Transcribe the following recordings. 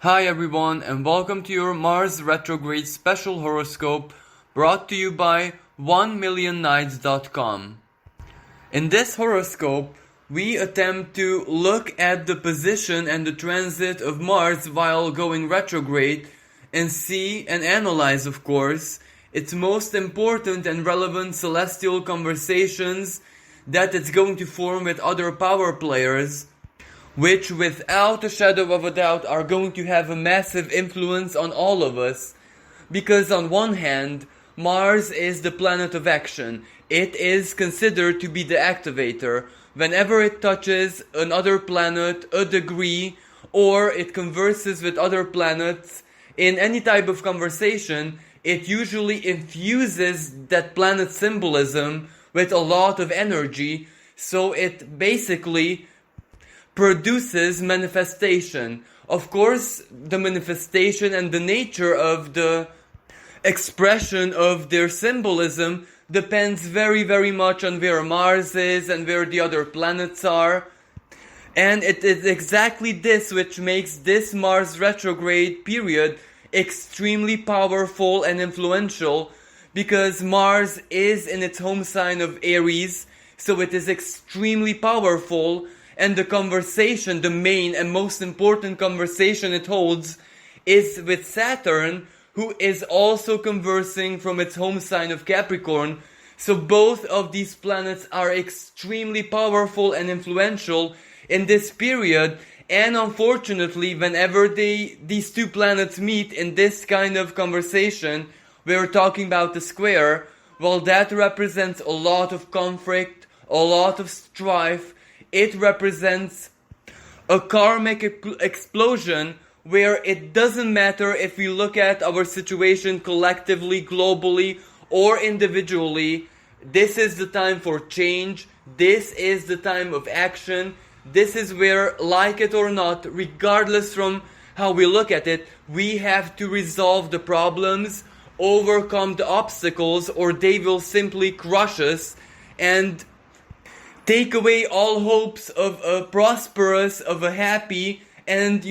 Hi everyone, and welcome to your Mars retrograde special horoscope brought to you by 1millionnights.com. In this horoscope, we attempt to look at the position and the transit of Mars while going retrograde and see and analyze, of course, its most important and relevant celestial conversations that it's going to form with other power players, which without a shadow of a doubt are going to have a massive influence on all of us. Because on one hand, Mars is the planet of action. It is considered to be the activator. Whenever it touches another planet, a degree, or it converses with other planets in any type of conversation, it usually infuses that planet's symbolism with a lot of energy, so it basically produces manifestation. Of course, the manifestation and the nature of the expression of their symbolism depends very much on where Mars is and where the other planets are. And it is exactly this which makes this Mars retrograde period extremely powerful and influential, because Mars is in its home sign of Aries, so it is extremely powerful. And the conversation, the main and most important conversation it holds, is with Saturn, who is also conversing from its home sign of Capricorn. So both of these planets are extremely powerful and influential in this period. And unfortunately, whenever these two planets meet in this kind of conversation, we're talking about the square, well, that represents a lot of conflict, a lot of strife. It represents a karmic explosion where it doesn't matter if we look at our situation collectively, globally, or individually. This is the time for change. This is the time of action. This is where, like it or not, regardless from how we look at it, we have to resolve the problems, overcome the obstacles, or they will simply crush us and take away all hopes of a prosperous, of a happy, and,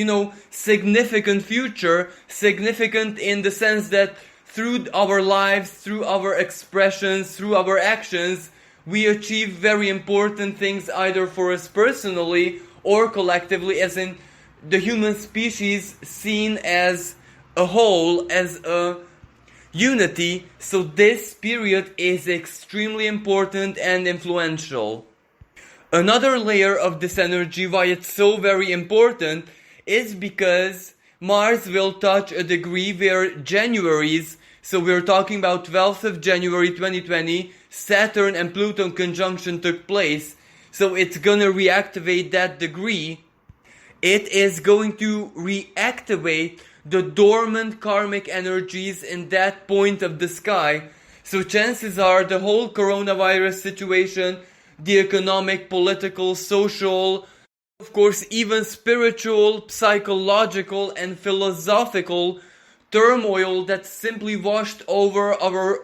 significant future. Significant in the sense that through our lives, through our expressions, through our actions, we achieve very important things either for us personally or collectively, as in the human species seen as a whole, as a unity. So this period is extremely important and influential. Another layer of this energy, why it's so very important, is because Mars will touch a degree where January's, so we're talking about 12th of January 2020, Saturn and Pluto conjunction took place, so it's gonna reactivate that degree. It is going to reactivate the dormant karmic energies in that point of the sky, so chances are the whole coronavirus situation, the economic, political, social, of course even spiritual, psychological and philosophical turmoil that simply washed over our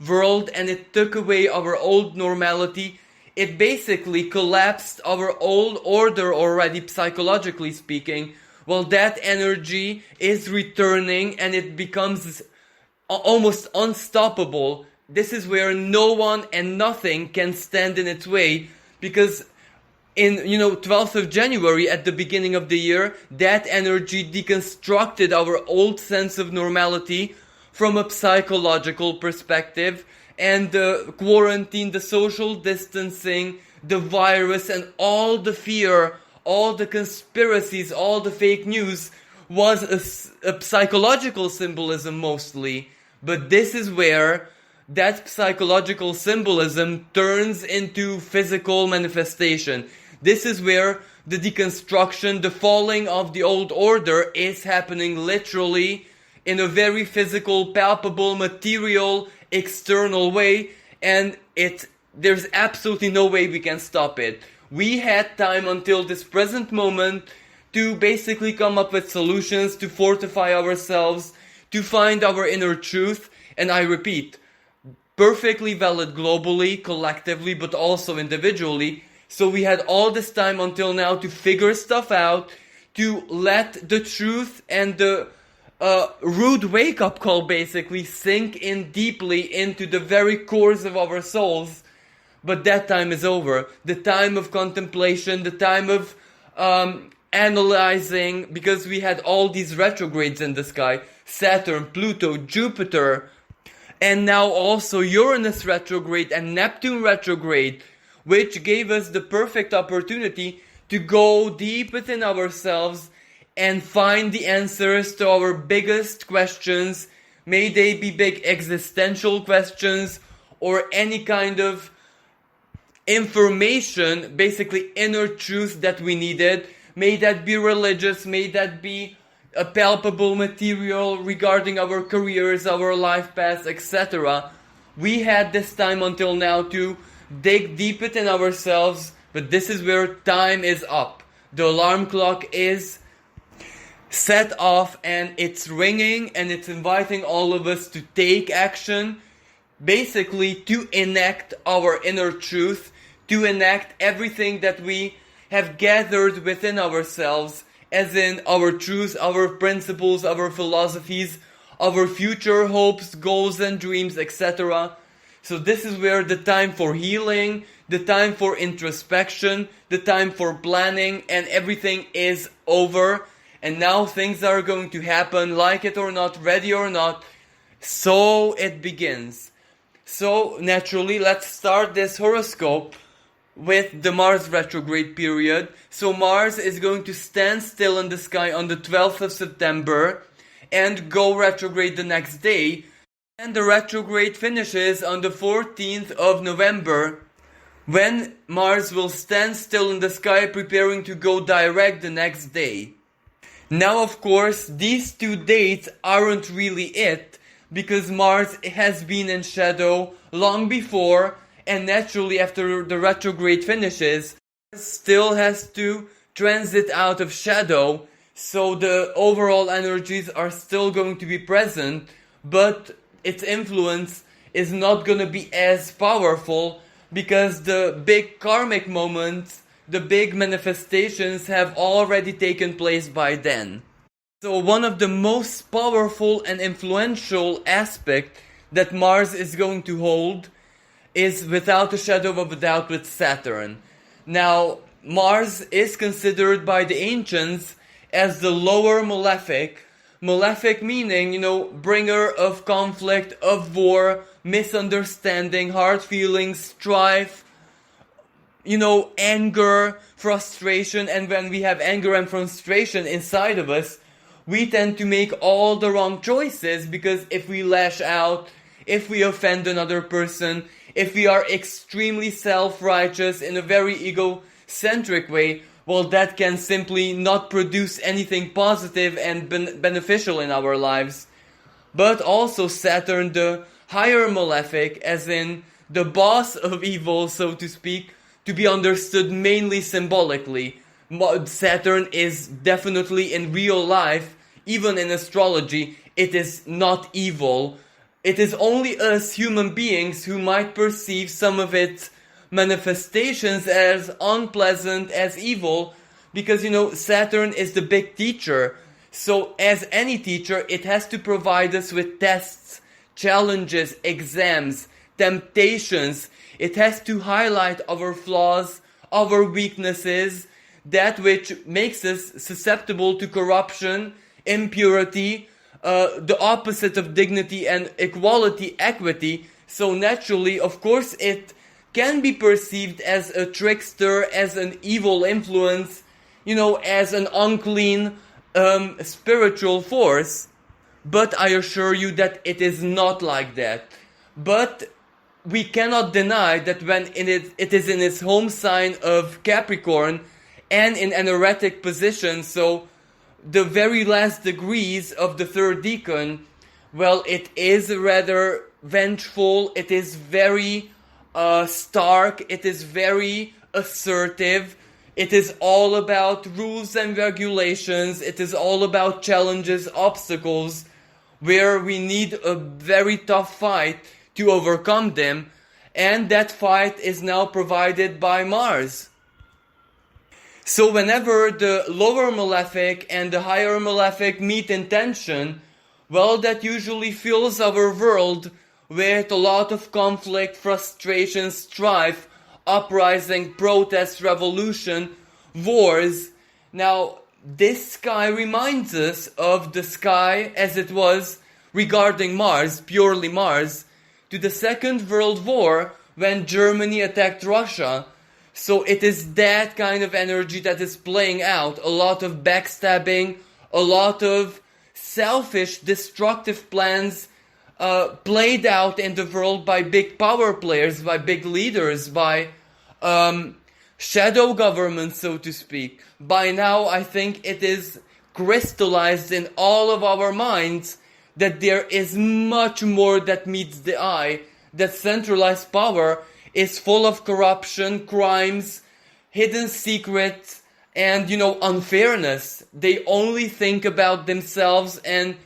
world, and it took away our old normality. It basically collapsed our old order already, psychologically speaking. Well, that energy is returning and it becomes almost unstoppable. This is where no one and nothing can stand in its way, because in 12th of January at the beginning of the year, that energy deconstructed our old sense of normality from a psychological perspective, and the quarantine, the social distancing, the virus and all the fear, all the conspiracies, all the fake news was a psychological symbolism mostly. But this is where that psychological symbolism turns into physical manifestation. This is where the deconstruction, the falling of the old order is happening literally in a very physical, palpable, material, external way, and there's absolutely no way we can stop it. We had time until this present moment to basically come up with solutions, to fortify ourselves, to find our inner truth, and I repeat, perfectly valid globally, collectively, but also individually. So we had all this time until now to figure stuff out, to let the truth and the rude wake-up call basically sink in deeply into the very cores of our souls. But that time is over. The time of contemplation, the time of analyzing, because we had all these retrogrades in the sky, Saturn, Pluto, Jupiter, and now also Uranus retrograde and Neptune retrograde, which gave us the perfect opportunity to go deep within ourselves and find the answers to our biggest questions. May they be big existential questions or any kind of information, basically inner truth that we needed. May that be religious, may that be a palpable material regarding our careers, our life paths, etc. We had this time until now to dig deep within ourselves, but this is where time is up. The alarm clock is set off and it's ringing and it's inviting all of us to take action, basically to enact our inner truth, to enact everything that we have gathered within ourselves, as in our truths, our principles, our philosophies, our future hopes, goals and dreams, etc. So this is where the time for healing, the time for introspection, the time for planning and everything is over. And now things are going to happen, like it or not, ready or not. So it begins. So naturally, let's start this horoscope with the Mars retrograde period. So Mars is going to stand still in the sky on the 12th of September and go retrograde the next day. And the retrograde finishes on the 14th of November, when Mars will stand still in the sky, preparing to go direct the next day. Now, of course, these 2 dates aren't really it, because Mars has been in shadow long before, and naturally after the retrograde finishes, still has to transit out of shadow, so the overall energies are still going to be present, but its influence is not going to be as powerful, because the big karmic moments, the big manifestations have already taken place by then. So one of the most powerful and influential aspect that Mars is going to hold is, without a shadow of a doubt, with Saturn. Now, Mars is considered by the ancients as the lower malefic. Malefic meaning, bringer of conflict, of war, misunderstanding, hard feelings, strife, anger, frustration. And when we have anger and frustration inside of us, we tend to make all the wrong choices, because if we lash out, if we offend another person, if we are extremely self-righteous in a very egocentric way, well, that can simply not produce anything positive and beneficial in our lives. But also Saturn, the higher malefic, as in the boss of evil, so to speak, to be understood mainly symbolically. Saturn is definitely in real life, even in astrology, it is not evil. It is only us human beings who might perceive some of its manifestations as unpleasant, as evil, because Saturn is the big teacher. So as any teacher, it has to provide us with tests, challenges, exams, temptations. It has to highlight our flaws, our weaknesses, that which makes us susceptible to corruption, impurity, the opposite of dignity and equality, equity. So naturally, of course, it can be perceived as a trickster, as an evil influence, as an unclean spiritual force. But I assure you that it is not like that. But we cannot deny that when it is in its home sign of Capricorn and in an erratic position, so the very last degrees of the third decan, well, it is rather vengeful, it is very stark, it is very assertive, it is all about rules and regulations, it is all about challenges, obstacles, where we need a very tough fight to overcome them, and that fight is now provided by Mars. So whenever the lower malefic and the higher malefic meet in tension, well, that usually fills our world with a lot of conflict, frustration, strife, uprising, protest, revolution, wars. Now, this sky reminds us of the sky as it was regarding Mars, purely Mars, to the Second World War when Germany attacked Russia. So it is that kind of energy that is playing out. A lot of backstabbing, a lot of selfish, destructive plans played out in the world by big power players, by big leaders, by shadow governments, so to speak. By now, I think it is crystallized in all of our minds that there is much more that meets the eye, that centralized power is full of corruption, crimes, hidden secrets, and, unfairness. They only think about themselves and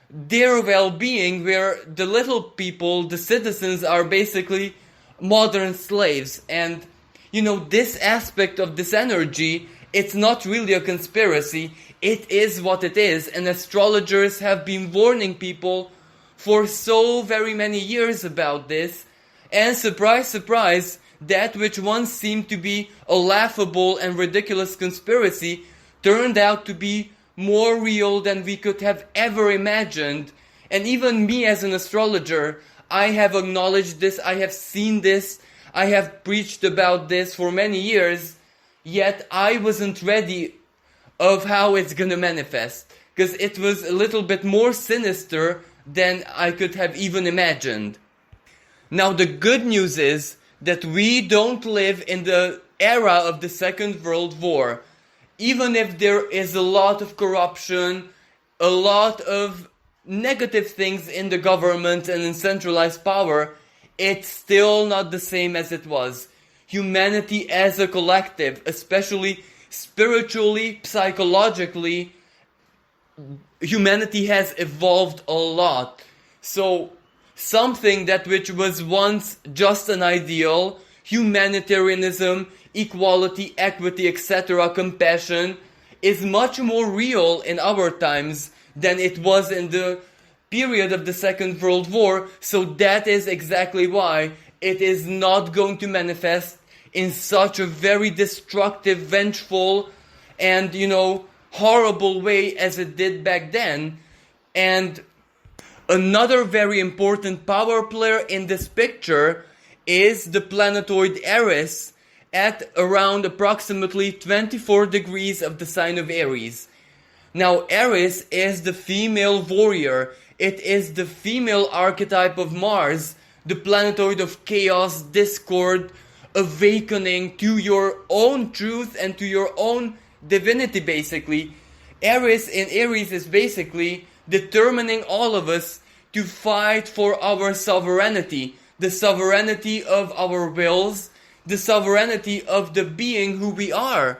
their well-being, where the little people, the citizens, are basically modern slaves. And, this aspect of this energy, it's not really a conspiracy. It is what it is. And astrologers have been warning people for so very many years about this. And surprise, surprise, that which once seemed to be a laughable and ridiculous conspiracy turned out to be more real than we could have ever imagined. And even me as an astrologer, I have acknowledged this, I have seen this, I have preached about this for many years, yet I wasn't ready of how it's gonna manifest, because it was a little bit more sinister than I could have even imagined. Now the good news is that we don't live in the era of the Second World War. Even if there is a lot of corruption, a lot of negative things in the government and in centralized power, it's still not the same as it was. Humanity as a collective, especially spiritually, psychologically, humanity has evolved a lot. So something that which was once just an ideal, humanitarianism, equality, equity, etc., compassion, is much more real in our times than it was in the period of the Second World War. So that is exactly why it is not going to manifest in such a very destructive, vengeful, and, horrible way as it did back then. And another very important power player in this picture is the planetoid Eris at around approximately 24 degrees of the sign of Aries. Now, Eris is the female warrior. It is the female archetype of Mars, the planetoid of chaos, discord, awakening to your own truth and to your own divinity, basically. Eris in Aries is basically determining all of us to fight for our sovereignty, the sovereignty of our wills, the sovereignty of the being who we are.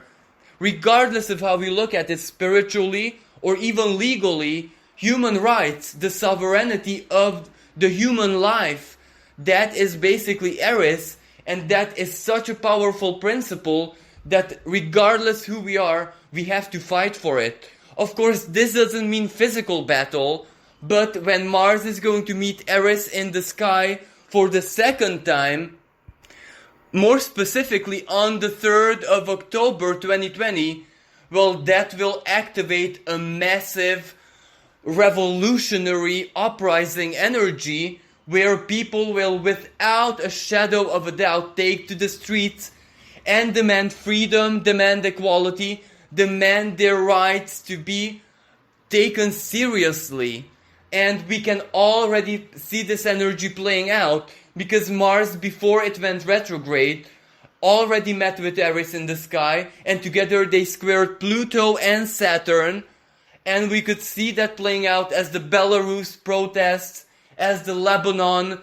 Regardless of how we look at it spiritually or even legally, human rights, the sovereignty of the human life, that is basically Eris, and that is such a powerful principle that regardless who we are, we have to fight for it. Of course, this doesn't mean physical battle, but when Mars is going to meet Eris in the sky for the second time, more specifically on the 3rd of October 2020, well, that will activate a massive revolutionary uprising energy where people will, without a shadow of a doubt, take to the streets and demand freedom, demand equality, demand their rights to be taken seriously. And we can already see this energy playing out because Mars, before it went retrograde, already met with Eris in the sky, and together they squared Pluto and Saturn, and we could see that playing out as the Belarus protests, as the Lebanon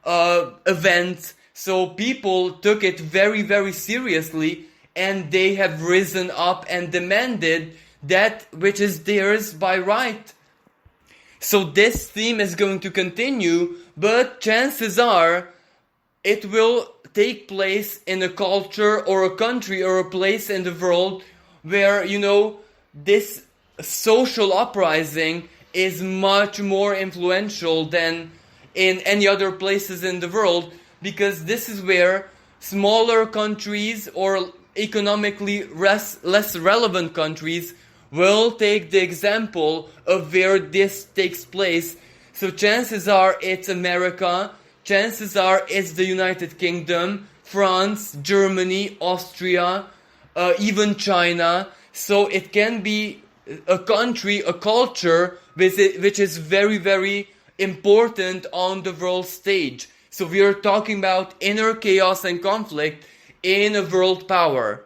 event. So people took it very, very seriously, and they have risen up and demanded that which is theirs by right. So this theme is going to continue, but chances are it will take place in a culture or a country or a place in the world where, this social uprising is much more influential than in any other places in the world, because this is where smaller countries or economically less relevant countries will take the example of where this takes place. So chances are it's America, chances are it's the United Kingdom, France, Germany, Austria, even China. So it can be a country, a culture which is very, very important on the world stage. So we are talking about inner chaos and conflict in a world power.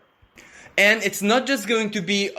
And it's not just going to be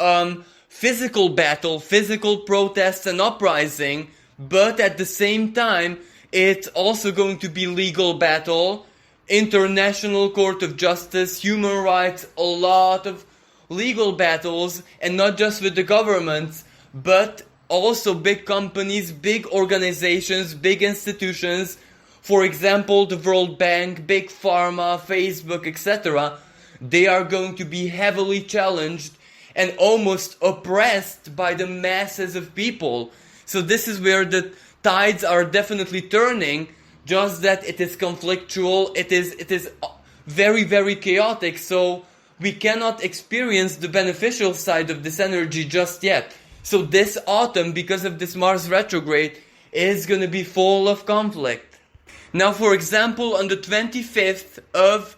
physical battle, physical protests and uprising, but at the same time, it's also going to be legal battle, international court of justice, human rights, a lot of legal battles, and not just with the governments, but also big companies, big organizations, big institutions. For example, the World Bank, Big Pharma, Facebook, etc. They are going to be heavily challenged and almost oppressed by the masses of people. So this is where the tides are definitely turning, just that it is conflictual, it is very, very chaotic, so we cannot experience the beneficial side of this energy just yet. So this autumn, because of this Mars retrograde, is going to be full of conflict. Now, for example, on the 25th of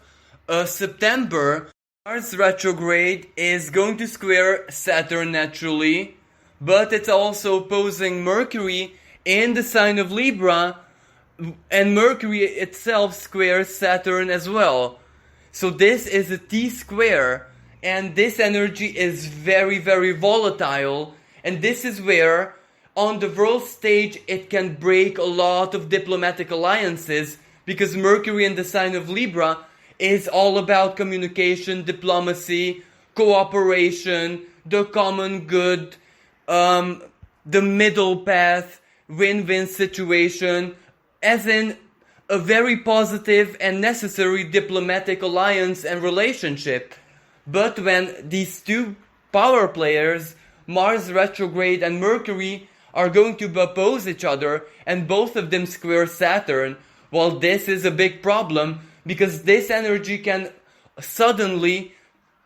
September, Mars retrograde is going to square Saturn naturally, but it's also opposing Mercury in the sign of Libra, and Mercury itself squares Saturn as well. So this is a T-square, and this energy is very, very volatile, and this is where, on the world stage, it can break a lot of diplomatic alliances, because Mercury in the sign of Libra is all about communication, diplomacy, cooperation, the common good, the middle path, win-win situation, as in a very positive and necessary diplomatic alliance and relationship. But when these two power players, Mars retrograde and Mercury, are going to oppose each other, and both of them square Saturn, well, this is a big problem, because this energy can suddenly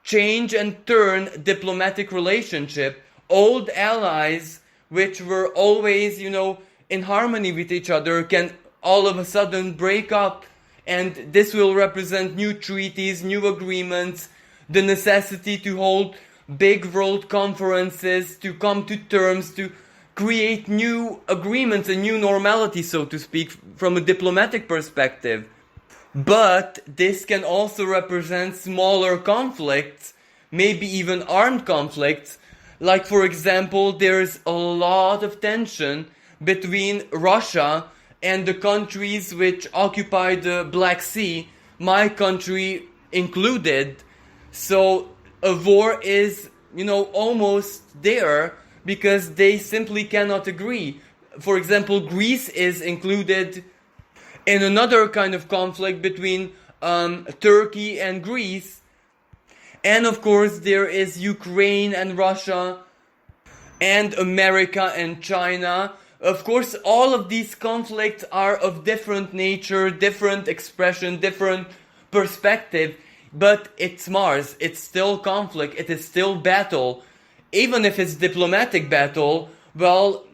change and turn diplomatic relationship. Old allies, which were always, in harmony with each other, can all of a sudden break up, and this will represent new treaties, new agreements, the necessity to hold big world conferences, to come to terms, to create new agreements, a new normality, so to speak, from a diplomatic perspective. But this can also represent smaller conflicts, maybe even armed conflicts. Like, for example, there's a lot of tension between Russia and the countries which occupy the Black Sea, my country included. So a war is, almost there, because they simply cannot agree. For example, Greece is included in another kind of conflict between Turkey and Greece. And of course there is Ukraine and Russia and America and China. Of course, all of these conflicts are of different nature, different expression, different perspective, but it's Mars, it's still conflict, it is still battle. Even if it's diplomatic battle, well,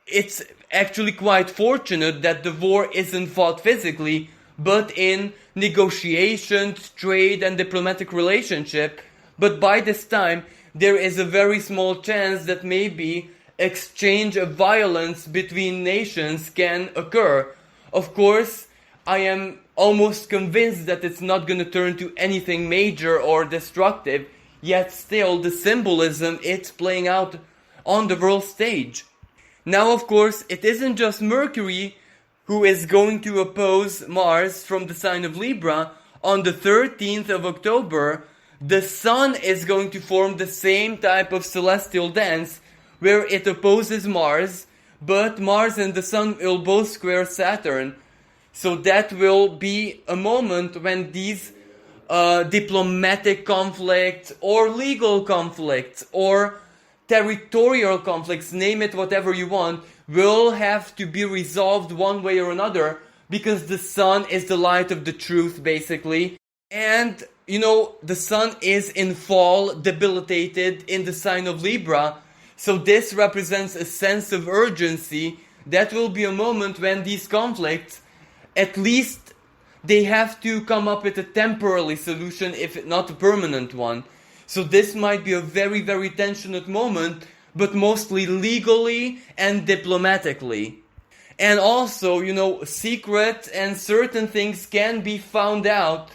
it's actually quite fortunate that the war isn't fought physically, but in negotiations, trade and diplomatic relationship. But by this time, there is a very small chance that maybe exchange of violence between nations can occur. Of course, I am almost convinced that it's not going to turn to anything major or destructive, yet still the symbolism it's playing out on the world stage. Now, of course, it isn't just Mercury who is going to oppose Mars from the sign of Libra. On the 13th of October, the Sun is going to form the same type of celestial dance where it opposes Mars, but Mars and the Sun will both square Saturn. So that will be a moment when these diplomatic conflict or legal conflict or territorial conflicts, name it whatever you want, will have to be resolved one way or another, because the sun is the light of the truth, basically. And, the sun is in fall, debilitated in the sign of Libra. So this represents a sense of urgency. That will be a moment when these conflicts, at least they have to come up with a temporary solution, if not a permanent one. So this might be a very, very tensioned moment, but mostly legally and diplomatically. And also, secret and certain things can be found out,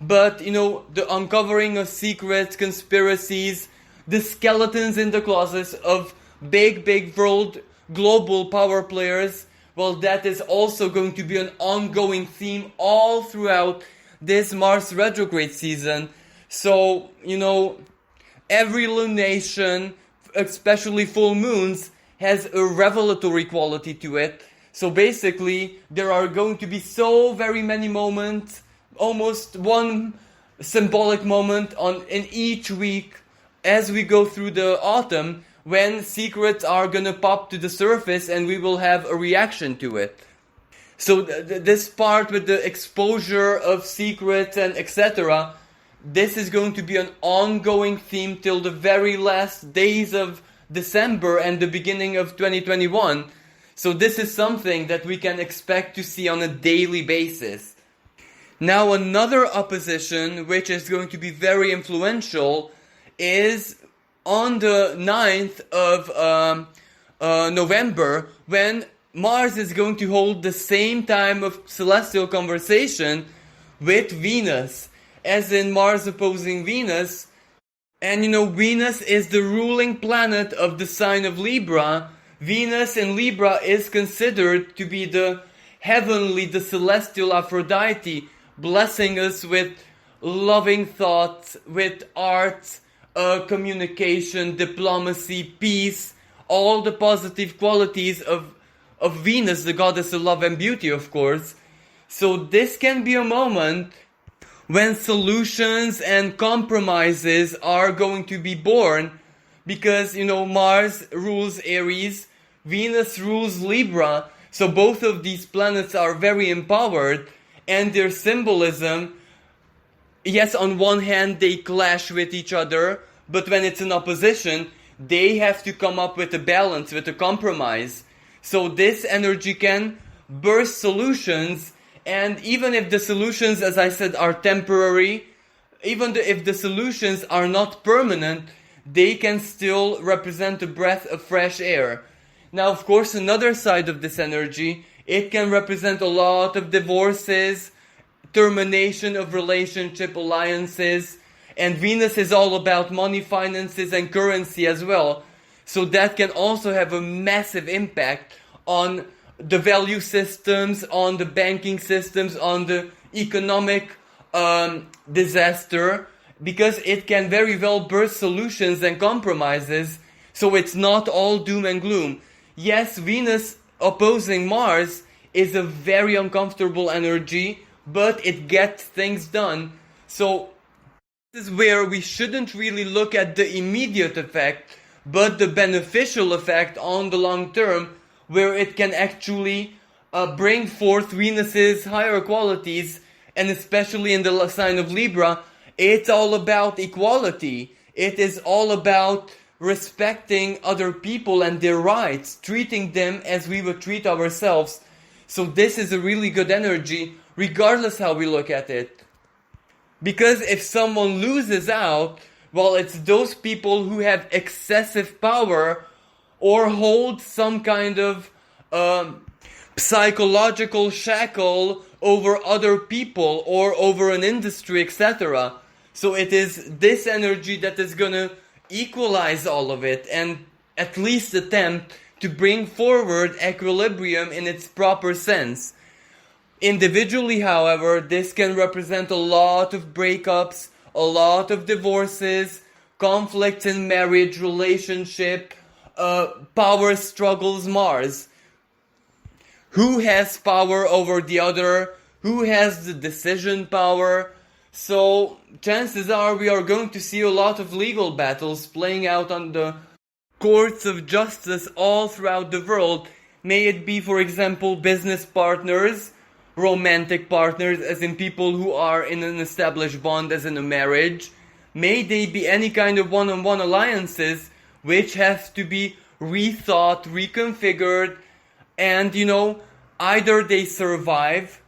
but, the uncovering of secrets, conspiracies, the skeletons in the closets of big world global power players, well, that is also going to be an ongoing theme all throughout this Mars retrograde season. So, every lunation, especially full moons, has a revelatory quality to it. So basically, there are going to be so very many moments, almost one symbolic moment in each week as we go through the autumn, when secrets are gonna pop to the surface and we will have a reaction to it. So this part with the exposure of secrets and etc., this is going to be an ongoing theme till the very last days of December and the beginning of 2021. So this is something that we can expect to see on a daily basis. Now another opposition which is going to be very influential is on the 9th of November, when Mars is going to hold the same time of celestial conversation with Venus, as in Mars opposing Venus. And Venus is the ruling planet of the sign of Libra. Venus in Libra is considered to be the heavenly, the celestial Aphrodite, blessing us with loving thoughts, with art, communication, diplomacy, peace, all the positive qualities of Venus, the goddess of love and beauty, of course. So this can be a moment when solutions and compromises are going to be born, because Mars rules Aries, Venus rules Libra, so both of these planets are very empowered, and their symbolism, yes, on one hand they clash with each other, but when it's in opposition, they have to come up with a balance, with a compromise. So this energy can burst solutions, and even if the solutions, as I said, are temporary, even if the solutions are not permanent, they can still represent a breath of fresh air. Now, of course, another side of this energy, it can represent a lot of divorces, termination of relationship alliances, and Venus is all about money, finances, and currency as well. So that can also have a massive impact on the value systems, on the banking systems, on the economic disaster, because it can very well burst solutions and compromises. So it's not all doom and gloom. Yes, Venus opposing Mars is a very uncomfortable energy, but it gets things done. So this is where we shouldn't really look at the immediate effect, but the beneficial effect on the long term, where it can actually bring forth Venus's higher qualities, and especially in the sign of Libra, it's all about equality. It is all about respecting other people and their rights, treating them as we would treat ourselves. So this is a really good energy, regardless how we look at it. Because if someone loses out, well, it's those people who have excessive power or hold some kind of psychological shackle over other people or over an industry, etc. So it is this energy that is gonna equalize all of it and at least attempt to bring forward equilibrium in its proper sense. Individually, however, this can represent a lot of breakups, a lot of divorces, conflicts in marriage, relationship, power struggles, Mars. Who has power over the other? Who has the decision power? So chances are we are going to see a lot of legal battles playing out on the courts of justice all throughout the world. May it be, for example, business partners, romantic partners, as in people who are in an established bond, as in a marriage. May they be any kind of one-on-one alliances which have to be rethought, reconfigured, and either they survive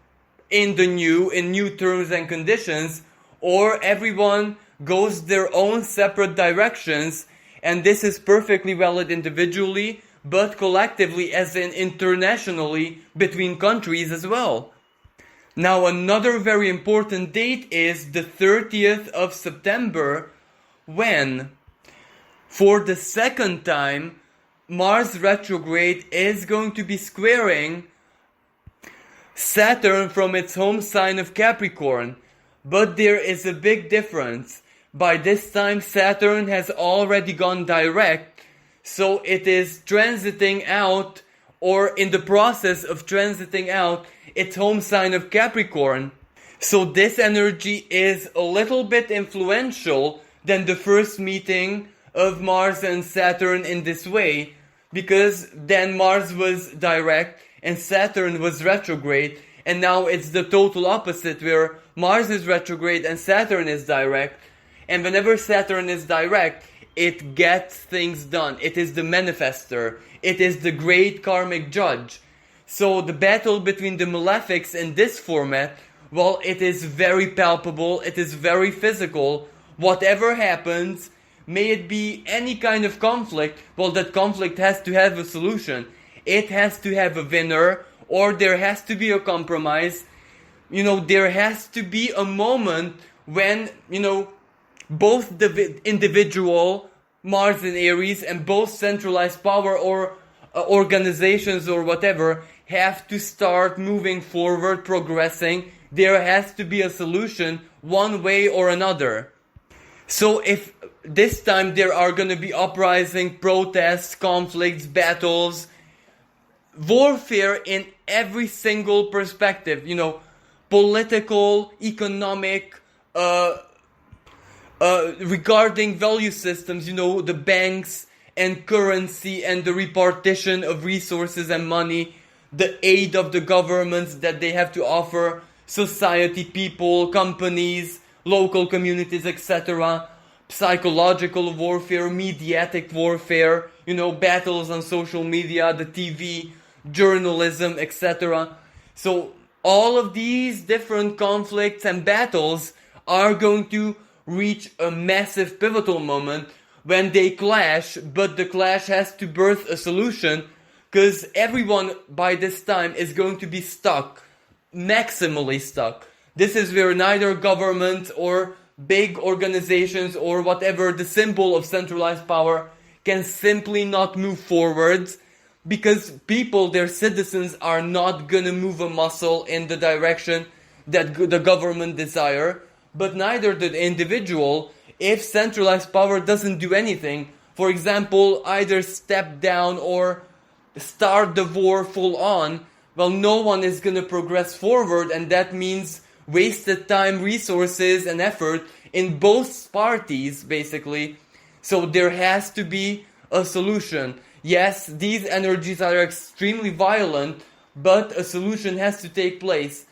in new terms and conditions, or everyone goes their own separate directions, and this is perfectly valid individually, but collectively, as in internationally, between countries as well. Now, another very important date is the 30th of September, when, for the second time, Mars retrograde is going to be squaring Saturn from its home sign of Capricorn. But there is a big difference. By this time, Saturn has already gone direct, so it is transiting out, or in the process of transiting out, its home sign of Capricorn. So this energy is a little bit influential than the first meeting of Mars and Saturn in this way, because then Mars was direct and Saturn was retrograde, and now it's the total opposite, where Mars is retrograde and Saturn is direct. And whenever Saturn is direct, it gets things done. It is the manifester. It is the great karmic judge. So the battle between the malefics in this format, well, it is very palpable. It is very physical. Whatever happens, may it be any kind of conflict, well, that conflict has to have a solution. It has to have a winner, or there has to be a compromise. There has to be a moment when, both the individual Mars and Aries and both centralized power or organizations or whatever have to start moving forward, progressing. There has to be a solution one way or another. So if this time there are going to be uprising, protests, conflicts, battles, warfare in every single perspective, political, economic, regarding value systems, the banks and currency and the repartition of resources and money, the aid of the governments that they have to offer society, people, companies, local communities, etc. Psychological warfare, mediatic warfare, battles on social media, the TV, journalism, etc. So all of these different conflicts and battles are going to reach a massive pivotal moment when they clash, but the clash has to birth a solution, because everyone by this time is going to be stuck, maximally stuck. This is where neither government or big organizations or whatever the symbol of centralized power can simply not move forwards, because people, their citizens, are not gonna move a muscle in the direction that the government desire, but neither the individual. If centralized power doesn't do anything, for example, either step down or start the war full on, well, no one is gonna progress forward, and that means wasted time, resources, and effort in both parties, basically. So there has to be a solution. Yes, these energies are extremely violent, but a solution has to take place.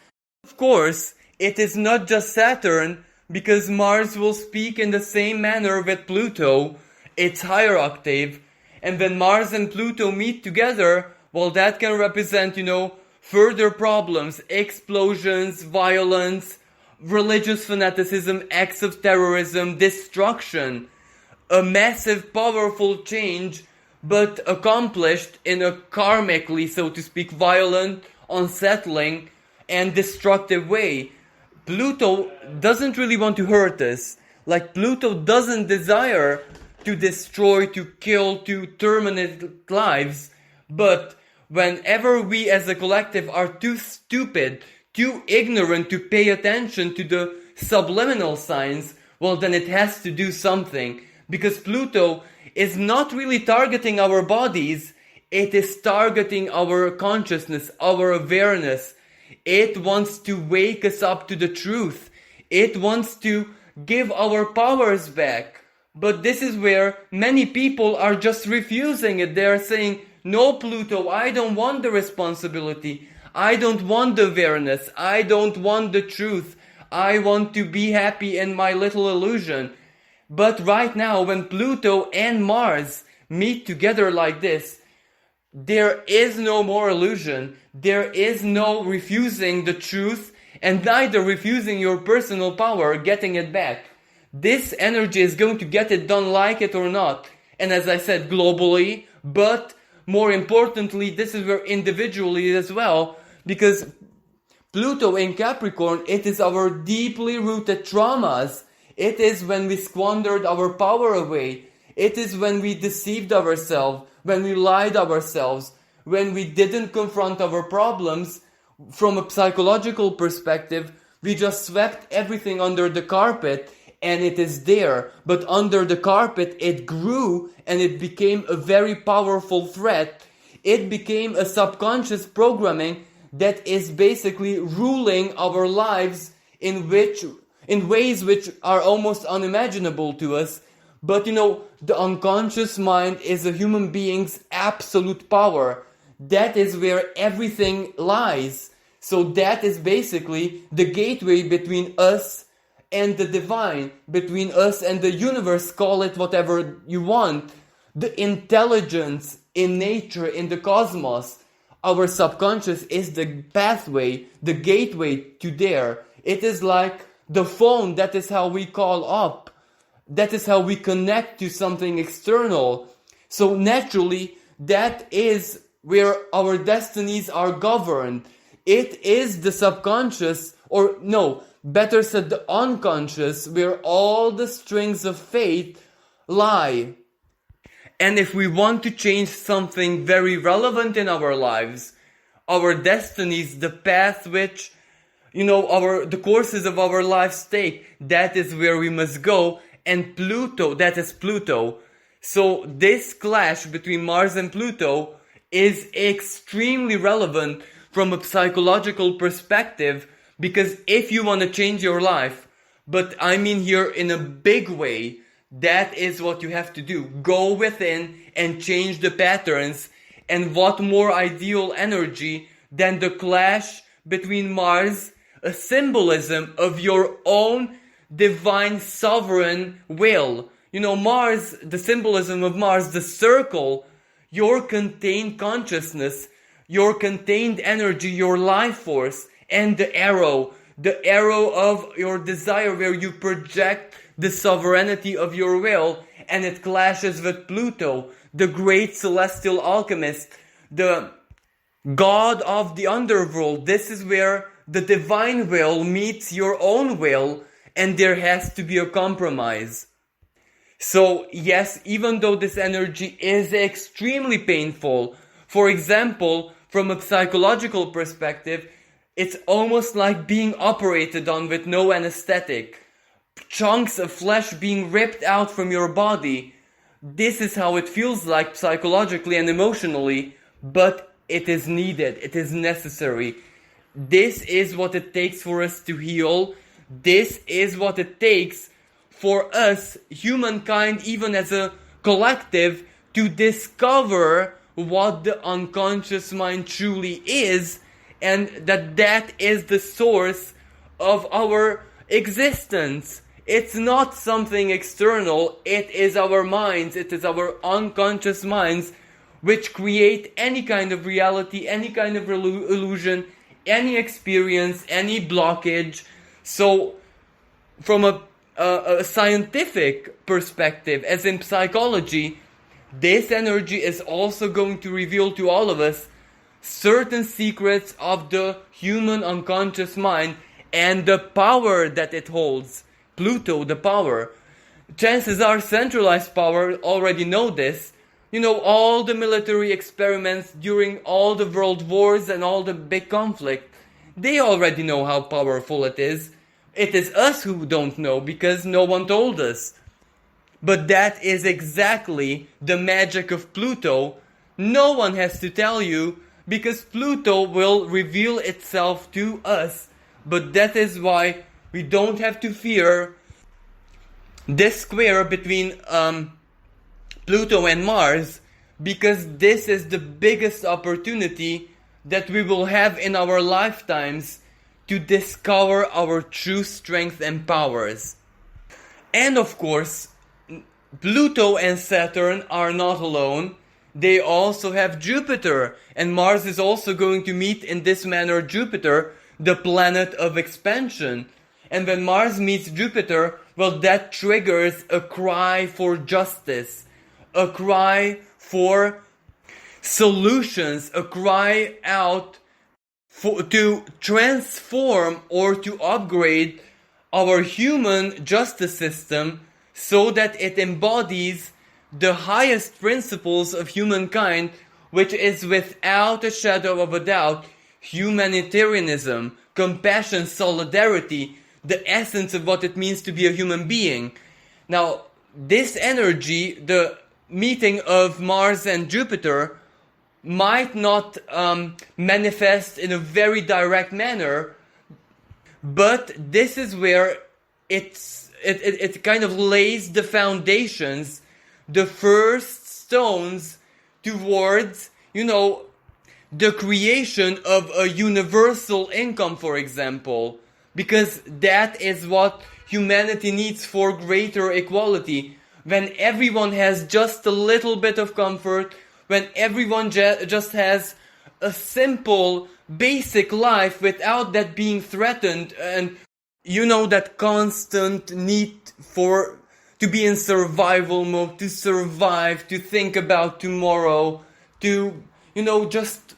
Of course, it is not just Saturn, because Mars will speak in the same manner with Pluto, its higher octave, and when Mars and Pluto meet together, well, that can represent, further problems, explosions, violence, religious fanaticism, acts of terrorism, destruction, a massive, powerful change, but accomplished in a karmically, so to speak, violent, unsettling, and destructive way. Pluto doesn't really want to hurt us. Like, Pluto doesn't desire to destroy, to kill, to terminate lives, but whenever we as a collective are too stupid, too ignorant to pay attention to the subliminal signs, well, then it has to do something. Because Pluto is not really targeting our bodies, it is targeting our consciousness, our awareness. It wants to wake us up to the truth. It wants to give our powers back. But this is where many people are just refusing it. They're saying, no, Pluto, I don't want the responsibility. I don't want the awareness. I don't want the truth. I want to be happy in my little illusion. But right now, when Pluto and Mars meet together like this, there is no more illusion. There is no refusing the truth, and neither refusing your personal power, getting it back. This energy is going to get it done, like it or not. And as I said, globally, but more importantly, this is where individually as well, because Pluto in Capricorn, it is our deeply rooted traumas. It is when we squandered our power away. It is when we deceived ourselves, when we lied ourselves, when we didn't confront our problems. From a psychological perspective, we just swept everything under the carpet, and it is there. But under the carpet, it grew and it became a very powerful threat. It became a subconscious programming that is basically ruling our lives in ways which are almost unimaginable to us. But the unconscious mind is a human being's absolute power. That is where everything lies. So that is basically the gateway between us and the divine, between us and the universe, call it whatever you want. The intelligence in nature, in the cosmos. Our subconscious is the pathway, the gateway to there. It is like the phone, that is how we call up. That is how we connect to something external. So naturally, that is where our destinies are governed. It is the subconscious, or no, better said the unconscious, where all the strings of fate lie. And if we want to change something very relevant in our lives, our destinies, the path which, the courses of our lives take, that is where we must go. And Pluto, that is Pluto. So this clash between Mars and Pluto is extremely relevant from a psychological perspective, because if you want to change your life, but I mean here in a big way, that is what you have to do. Go within and change the patterns. And what more ideal energy than the clash between Mars, a symbolism of your own divine sovereign will. Mars, the symbolism of Mars, the circle, your contained consciousness, your contained energy, your life force, and the arrow of your desire, where you project the sovereignty of your will, and it clashes with Pluto, the great celestial alchemist, the god of the underworld. This is where the divine will meets your own will, and there has to be a compromise. So yes, even though this energy is extremely painful, for example, from a psychological perspective, it's almost like being operated on with no anesthetic. Chunks of flesh being ripped out from your body. This is how it feels like psychologically and emotionally, but it is needed, it is necessary. This is what it takes for us to heal. This is what it takes for us, humankind, even as a collective, to discover what the unconscious mind truly is, and that is the source of our existence. It's not something external, it is our minds, it is our unconscious minds which create any kind of reality, any kind of illusion, any experience, any blockage. So from a scientific perspective, as in psychology, this energy is also going to reveal to all of us certain secrets of the human unconscious mind and the power that it holds. Pluto, the power. Chances are centralized power already know this. All the military experiments during all the world wars and all the big conflict, they already know how powerful it is. It is us who don't know because no one told us. But that is exactly the magic of Pluto. No one has to tell you, because Pluto will reveal itself to us. But that is why We don't have to fear this square between Pluto and Mars, because this is the biggest opportunity that we will have in our lifetimes to discover our true strength and powers. And of course, Pluto and Saturn are not alone. They also have Jupiter, and Mars is also going to meet in this manner Jupiter, the planet of expansion. And when Mars meets Jupiter, well, that triggers a cry for justice, a cry for solutions, a cry out to transform or to upgrade our human justice system so that it embodies the highest principles of humankind, which is without a shadow of a doubt humanitarianism, compassion, solidarity, the essence of what it means to be a human being. Now, this energy, the meeting of Mars and Jupiter, might not manifest in a very direct manner, but this is where it kind of lays the foundations, the first stones towards, the creation of a universal income, for example, because that is what humanity needs for greater equality. When everyone has just a little bit of comfort, when everyone just has a simple, basic life without that being threatened, and that constant need to be in survival mode, to survive, to think about tomorrow, to, just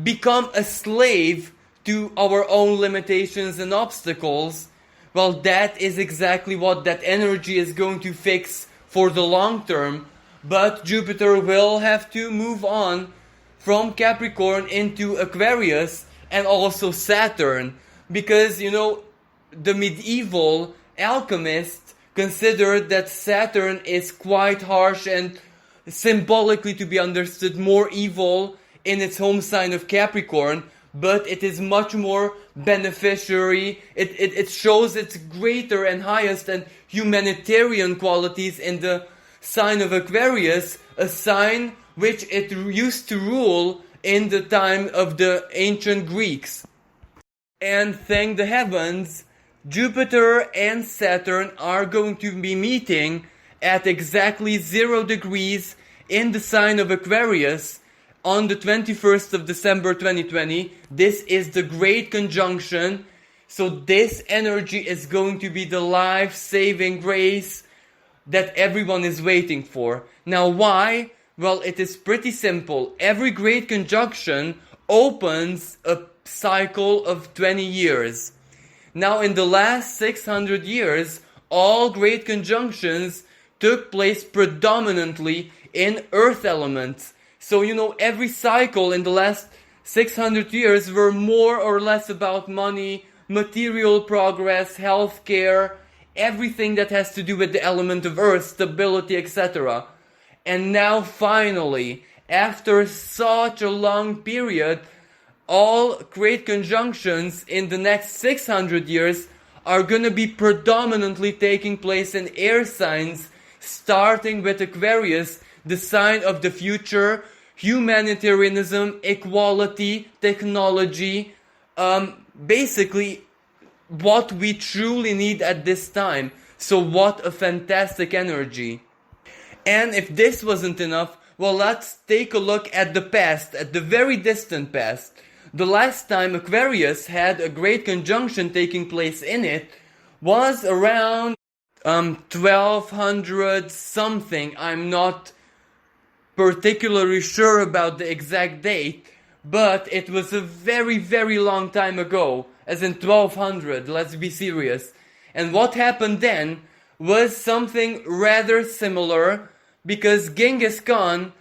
become a slave to our own limitations and obstacles, well, that is exactly what that energy is going to fix for the long term. But Jupiter will have to move on from Capricorn into Aquarius, and also Saturn, because, the medieval alchemists considered that Saturn is quite harsh and symbolically to be understood more evil in its home sign of Capricorn, but it is much more beneficiary. It shows its greater and highest and humanitarian qualities in the sign of Aquarius, a sign which it used to rule in the time of the ancient Greeks. And thank the heavens, Jupiter and Saturn are going to be meeting at exactly 0 degrees in the sign of Aquarius on the 21st of December 2020. This is the great conjunction. So this energy is going to be the life-saving grace that everyone is waiting for. Now why? Well, it is pretty simple. Every great conjunction opens a cycle of 20 years. Now in the last 600 years, all great conjunctions took place predominantly in earth elements. So, every cycle in the last 600 years were more or less about money, material progress, healthcare, everything that has to do with the element of earth, stability, etc. And now finally, after such a long period, all great conjunctions in the next 600 years are going to be predominantly taking place in air signs, starting with Aquarius, the sign of the future, humanitarianism, equality, technology, basically what we truly need at this time. So what a fantastic energy. And if this wasn't enough, well, let's take a look at the past, at the very distant past. The last time Aquarius had a great conjunction taking place in it was around 1200 something. I'm not particularly sure about the exact date, but it was a very, very long time ago, as in 1200, let's be serious. And what happened then was something rather similar, because Genghis Khan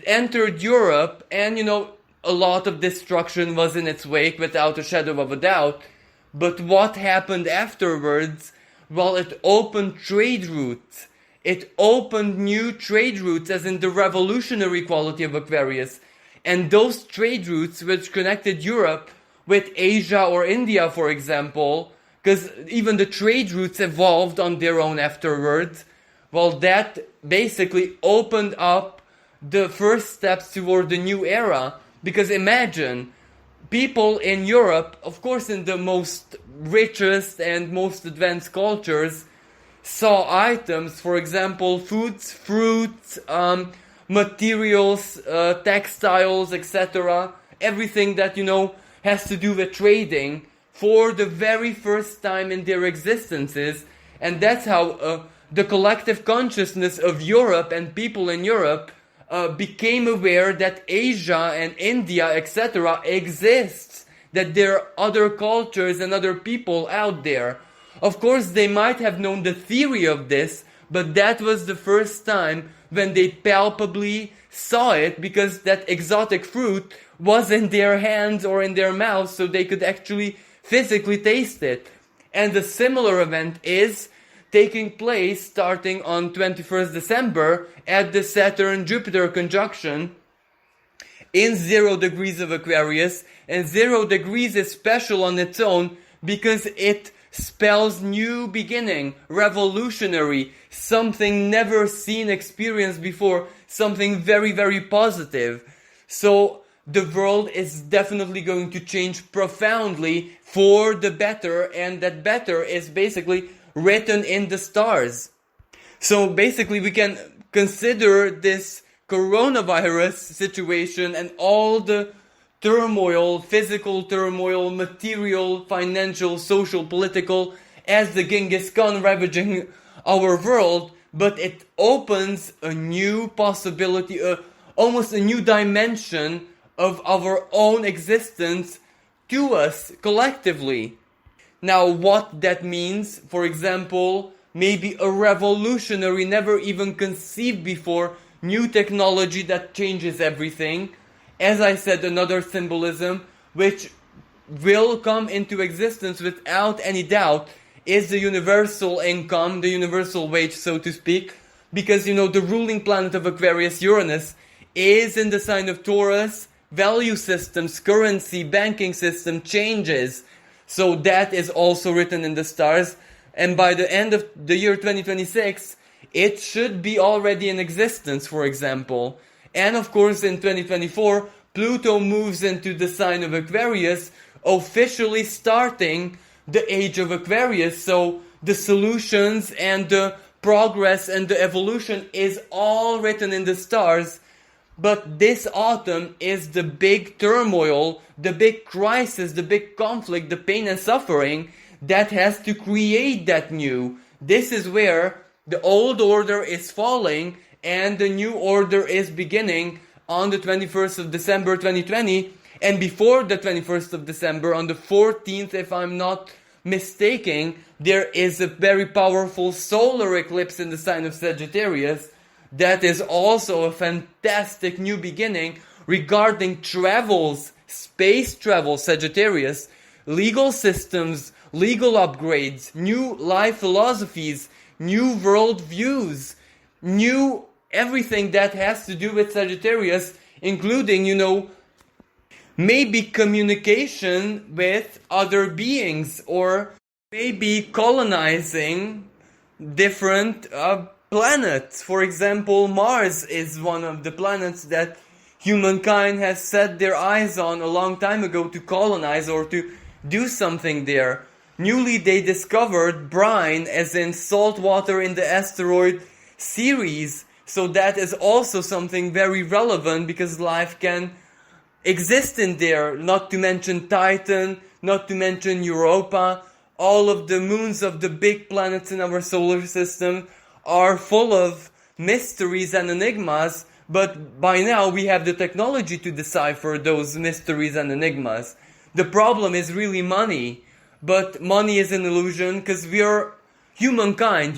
entered Europe, and a lot of destruction was in its wake without a shadow of a doubt. But what happened afterwards? Well, it opened trade routes. It opened new trade routes, as in the revolutionary quality of Aquarius. And those trade routes which connected Europe with Asia or India, for example, because even the trade routes evolved on their own afterwards. Well, that basically opened up the first steps toward the new era. Because imagine, people in Europe, of course in the most richest and most advanced cultures, saw items, for example, foods, fruits, materials, textiles, etc. Everything that, has to do with trading for the very first time in their existences. And that's how the collective consciousness of Europe and people in Europe became aware that Asia and India, etc. exists, that there are other cultures and other people out there. Of course, they might have known the theory of this, but that was the first time when they palpably saw it, because that exotic fruit was in their hands or in their mouths, so they could actually physically taste it. And a similar event is taking place starting on 21st December at the Saturn-Jupiter conjunction in 0 degrees of Aquarius. And 0 degrees is special on its own because it spells new beginning, revolutionary, something never seen, experienced before, something very, very positive. So the world is definitely going to change profoundly for the better, and that better is basically written in the stars. So basically we can consider this coronavirus situation and all the turmoil, physical turmoil, material, financial, social, political, as the Genghis Khan ravaging our world, but it opens a new possibility, almost a new dimension of our own existence to us collectively. Now, what that means, for example, maybe a revolutionary, never even conceived before, new technology that changes everything. As I said, another symbolism which will come into existence without any doubt is the universal income, the universal wage, so to speak, because, the ruling planet of Aquarius, Uranus, is in the sign of Taurus. Value systems, currency, banking system changes. So that is also written in the stars. And by the end of the year 2026, it should be already in existence, for example. And of course, in 2024, Pluto moves into the sign of Aquarius, officially starting the age of Aquarius. So the solutions and the progress and the evolution is all written in the stars. But this autumn is the big turmoil, the big crisis, the big conflict, the pain and suffering that has to create that new. This is where the old order is falling and the new order is beginning on the 21st of December 2020. And before the 21st of December, on the 14th, if I'm not mistaken, there is a very powerful solar eclipse in the sign of Sagittarius. That is also a fantastic new beginning regarding travels, space travel, Sagittarius, legal systems, legal upgrades, new life philosophies, new world views, new everything that has to do with Sagittarius, including, maybe communication with other beings, or maybe colonizing different planets. For example, Mars is one of the planets that humankind has set their eyes on a long time ago to colonize or to do something there. Newly they discovered brine, as in salt water in the asteroid series. So that is also something very relevant because life can exist in there. Not to mention Titan, not to mention Europa. All of the moons of the big planets in our solar system are full of mysteries and enigmas, but by now we have the technology to decipher those mysteries and enigmas. The problem is really money, but money is an illusion because we are humankind,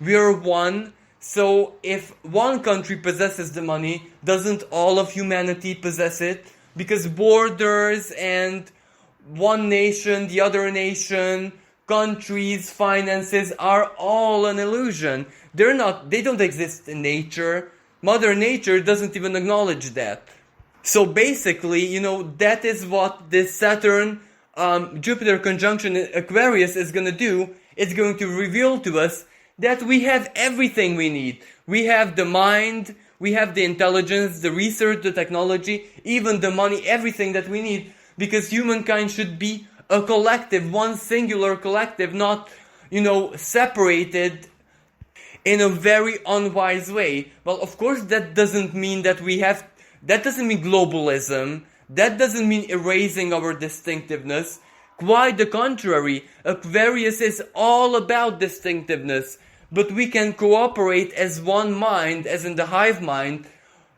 we are one. So if one country possesses the money, doesn't all of humanity possess it? Because borders and one nation, the other nation, countries, finances are all an illusion. They don't exist in nature. Mother Nature doesn't even acknowledge that. So basically, that is what this Saturn Jupiter conjunction in Aquarius is going to do, it's going to reveal to us that we have everything we need. We have the mind, we have the intelligence, the research, the technology, even the money, everything that we need, because humankind should be a collective, one singular collective, not, separated in a very unwise way. Well, of course, that doesn't mean that doesn't mean globalism, that doesn't mean erasing our distinctiveness. Quite the contrary, Aquarius is all about distinctiveness, but we can cooperate as one mind, as in the hive mind,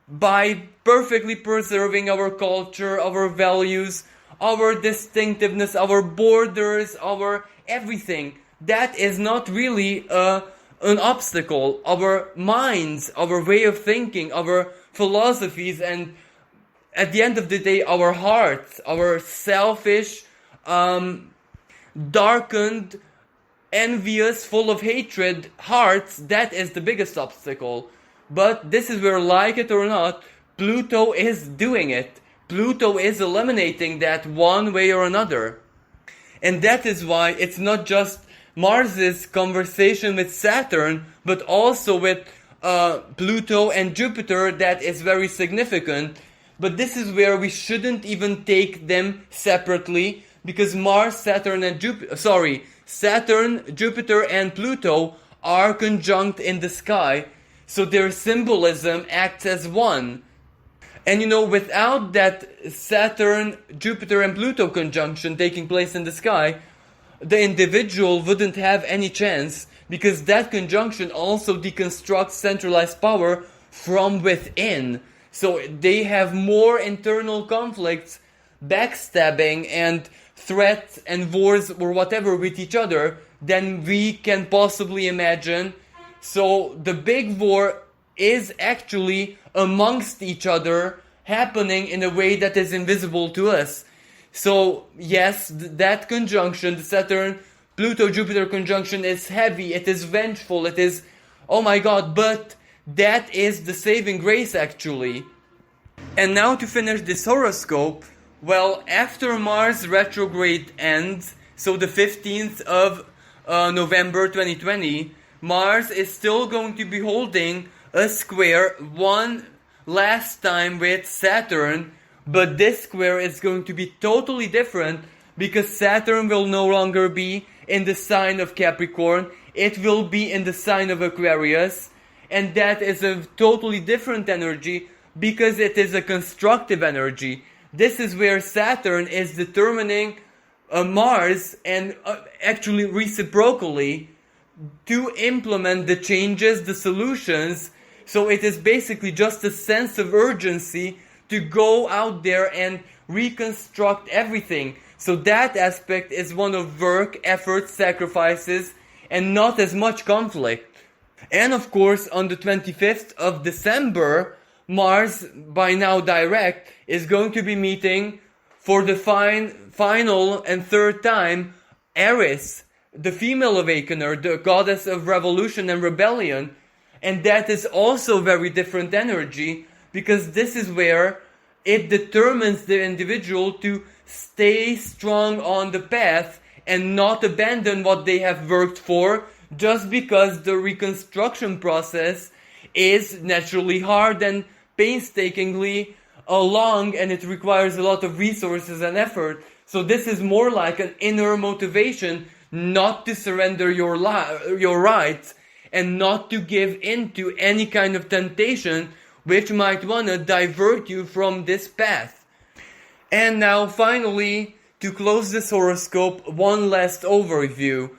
by perfectly preserving our culture, our values, our distinctiveness, our borders, our everything. That is not really an obstacle. Our minds, our way of thinking, our philosophies, and at the end of the day, our hearts, our selfish, darkened, envious, full of hatred hearts, that is the biggest obstacle. But this is where, like it or not, Pluto is doing it. Pluto is eliminating that one way or another. And that is why it's not just Mars's conversation with Saturn, but also with Pluto and Jupiter that is very significant. But this is where we shouldn't even take them separately, because Saturn, Jupiter and Pluto are conjunct in the sky, so their symbolism acts as one. And without that Saturn, Jupiter and Pluto conjunction taking place in the sky, the individual wouldn't have any chance, because that conjunction also deconstructs centralized power from within. So they have more internal conflicts, backstabbing and threats and wars or whatever with each other than we can possibly imagine. So the big war is actually amongst each other, happening in a way that is invisible to us. So yes, that conjunction, the Saturn, Pluto, Jupiter conjunction is heavy, it is vengeful, it is, oh my god, but that is the saving grace actually. And now to finish this horoscope, well, after Mars retrograde ends, so the 15th of November 2020, Mars is still going to be holding a square one last time with Saturn, but this square is going to be totally different, because Saturn will no longer be in the sign of Capricorn, it will be in the sign of Aquarius, and that is a totally different energy, because it is a constructive energy. This is where Saturn is determining Mars, and actually reciprocally, to implement the changes, the solutions. So it is basically just a sense of urgency to go out there and reconstruct everything. So that aspect is one of work, effort, sacrifices, and not as much conflict. And of course, on the 25th of December, Mars, by now direct, is going to be meeting for the final and third time Eris, the female awakener, the goddess of revolution and rebellion. And that is also very different energy, because this is where it determines the individual to stay strong on the path and not abandon what they have worked for, just because the reconstruction process is naturally hard and painstakingly long, and it requires a lot of resources and effort. So this is more like an inner motivation not to surrender your rights and not to give in to any kind of temptation which might want to divert you from this path. And now finally, to close this horoscope, one last overview.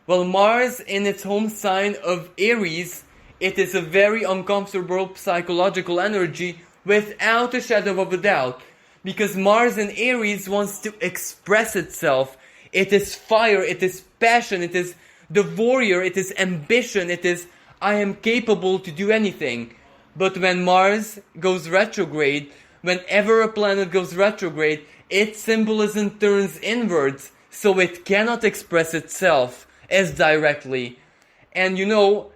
Well, Mars in its home sign of Aries, it is a very uncomfortable psychological energy without a shadow of a doubt. Because Mars in Aries wants to express itself. It is fire, it is passion, it is the warrior, it is ambition, it is I am capable to do anything. But when Mars goes retrograde, whenever a planet goes retrograde, its symbolism turns inwards, so it cannot express itself as directly. And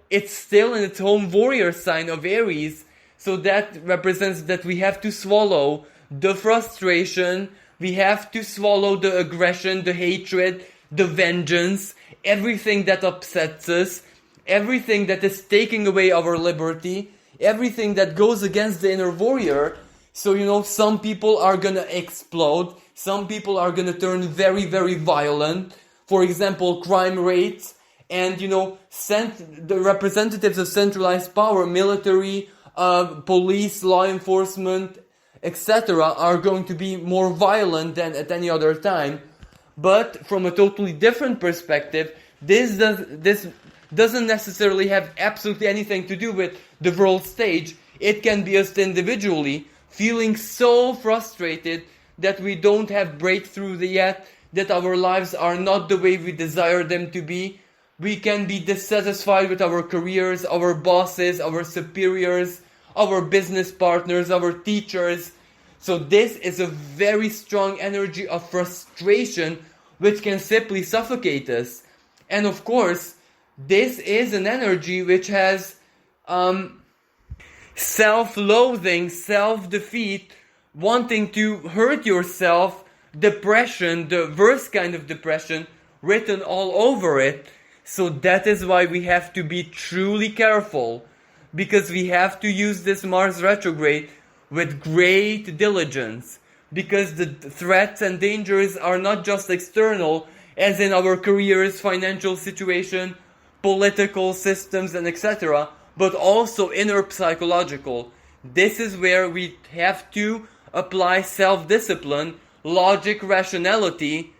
it's still in its home warrior sign of Aries, so that represents that we have to swallow the frustration, We have to swallow the aggression, the hatred, the vengeance, everything that upsets us, everything that is taking away our liberty, everything that goes against the inner warrior. So, some people are gonna explode, some people are gonna turn very, very violent. For example, crime rates, and, the representatives of centralized power, military, police, law enforcement, etc., are going to be more violent than at any other time. But from a totally different perspective, this doesn't necessarily have absolutely anything to do with the world stage. It can be us individually feeling so frustrated that we don't have breakthrough yet, that our lives are not the way we desire them to be. We can be dissatisfied with our careers, our bosses, our superiors, our business partners, our teachers. So this is a very strong energy of frustration which can simply suffocate us. And of course, this is an energy which has self-loathing, self-defeat, wanting to hurt yourself, depression, the worst kind of depression, written all over it. So that is why we have to be truly careful, because we have to use this Mars retrograde with great diligence, because the threats and dangers are not just external, as in our careers, financial situation, political systems, and etc., but also inner psychological. This is where we have to apply self-discipline, logic, rationality,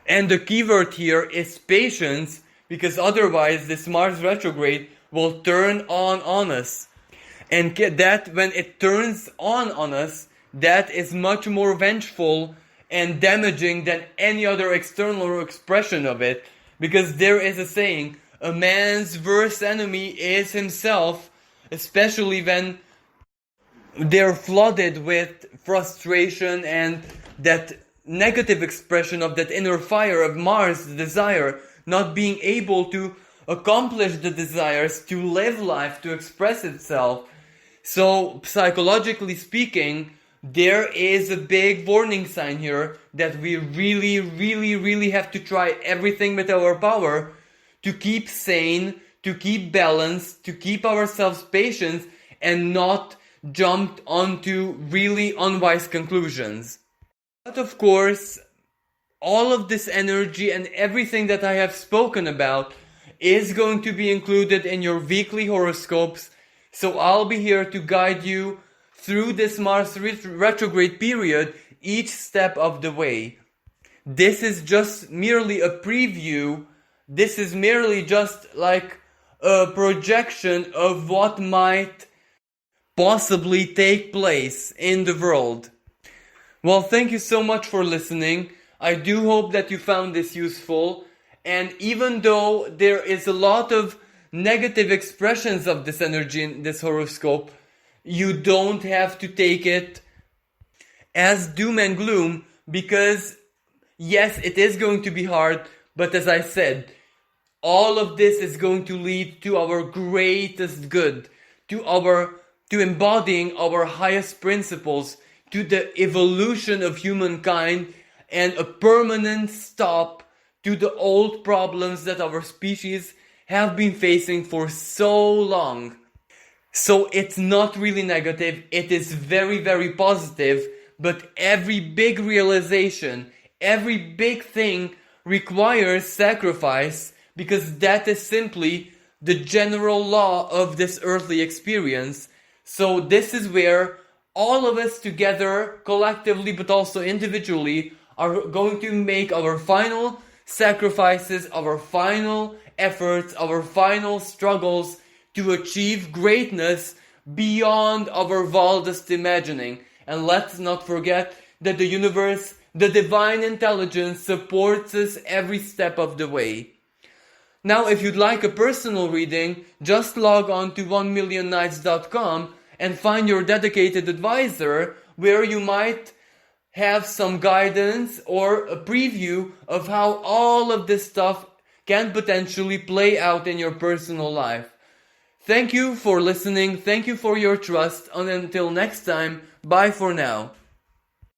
and the keyword here is patience, because otherwise this Mars retrograde will turn on us. And that when it turns on us, that is much more vengeful and damaging than any other external expression of it. Because there is a saying, a man's worst enemy is himself, especially when they're flooded with frustration and that negative expression of that inner fire of Mars, the desire, not being able to accomplish the desires, to live life, to express itself. So, psychologically speaking, there is a big warning sign here that we really, really, really have to try everything with our power to keep sane, to keep balanced, to keep ourselves patient, and not jump onto really unwise conclusions. But of course, all of this energy and everything that I have spoken about is going to be included in your weekly horoscopes. So I'll be here to guide you through this Mars retrograde period each step of the way. This is just merely a preview. This is merely just like a projection of what might possibly take place in the world. Well, thank you so much for listening. I do hope that you found this useful. And even though there is a lot of negative expressions of this energy in this horoscope, you don't have to take it as doom and gloom, because yes, it is going to be hard, but as I said, all of this is going to lead to our greatest good, to embodying our highest principles, to the evolution of humankind, and a permanent stop to the old problems that our species have been facing for so long. So it's not really negative, it is very, very positive, but every big realization, every big thing requires sacrifice, because that is simply the general law of this earthly experience. So this is where all of us together, collectively but also individually, are going to make our final sacrifices, our final efforts, our final struggles to achieve greatness beyond our wildest imagining. And let's not forget that the universe, the divine intelligence, supports us every step of the way. Now, if you'd like a personal reading, just log on to 1millionnights.com and find your dedicated advisor, where you might have some guidance or a preview of how all of this stuff can potentially play out in your personal life. Thank you for listening. Thank you for your trust. And until next time, bye for now.